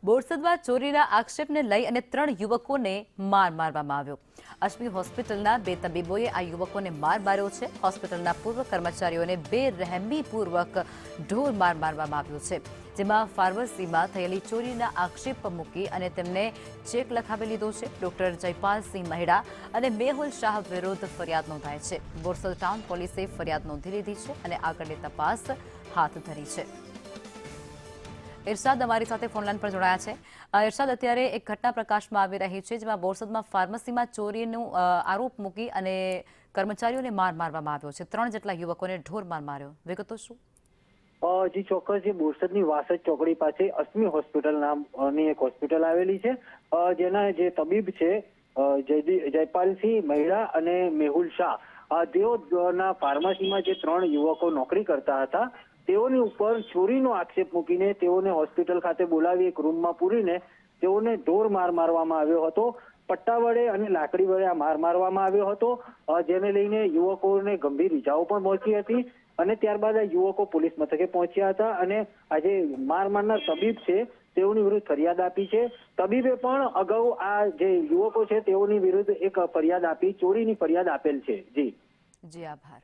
બોરસદમાં ચોરીના આક્ષેપને લઈ અને 3 યુવકોને માર મારવામાં આવ્યો। અશ્મી હોસ્પિટલના 2 તબીબોએ આ યુવકોને માર માર્યો છે। હોસ્પિટલના પૂર્વ કર્મચારીઓને બેરહેમીપૂર્વક ઢોર માર મારવામાં આવ્યો છે, જેમાં ફાર્મસીમાં થયેલી ચોરીના આક્ષેપ મૂકી અને તેમને ચેક લખાવી લીધો છે। ડોક્ટર જયપાલસિંહ મહેડા અને મેહુલ શાહ વિરુદ્ધ ફરિયાદ નોંધાઈ છે। બોરસદ ટાઉન પોલીસે ફરિયાદ નોંધી લીધી છે અને આગળની તપાસ હાથ ધરી છે। इरशाद हमारी साथे फोनलाइन पर जोड़ाया है। इरशाद, અત્યારે એક ઘટના પ્રકાશમાં આવી રહી છે જેમાં બોરસદમાં ફાર્મસીમાં ચોરીનો આરોપ મૂકી અને કર્મચારીઓને માર મારવામાં આવ્યો છે। 3 જેટલા યુવકોને ઢોર માર માર્યો। વિગતો શું? જી ચોક્કસ, જે બોરસદની વાસદ ચોકડી પાસે અશ્મી હોસ્પિટલ નામની એક હોસ્પિટલ આવેલી છે, જેના જે તબીબ છે જયપાલસિંહ મહેડા અને મેહુલ શાહ, તેઓના ફાર્મસીમાં જે 3 યુવકો નોકરી કરતા હતા તેઓની ઉપર ચોરીનો આક્ષેપ મૂકીને તેઓને હોસ્પિટલ ખાતે બોલાવી એક રૂમમાં પૂરીને તેઓને ઢોર માર મારવામાં આવ્યો હતો। પટ્ટા વડે અને લાકડી વડે આ માર મારવામાં આવ્યો હતો, જેને લઈને યુવકોને ગંભીર ઈજાઓ પણ પહોંચી હતી અને ત્યારબાદ આ યુવકો પોલીસ મથકે પહોંચ્યા હતા અને આજે માર મારનાર તબીબ છે તેઓની વિરુદ્ધ ફરિયાદ આપી છે। તબીબે પણ અગાઉ આ જે યુવકો છે તેઓની વિરુદ્ધ એક ફરિયાદ આપી, ચોરીની ફરિયાદ આપેલ છે। જી આભાર।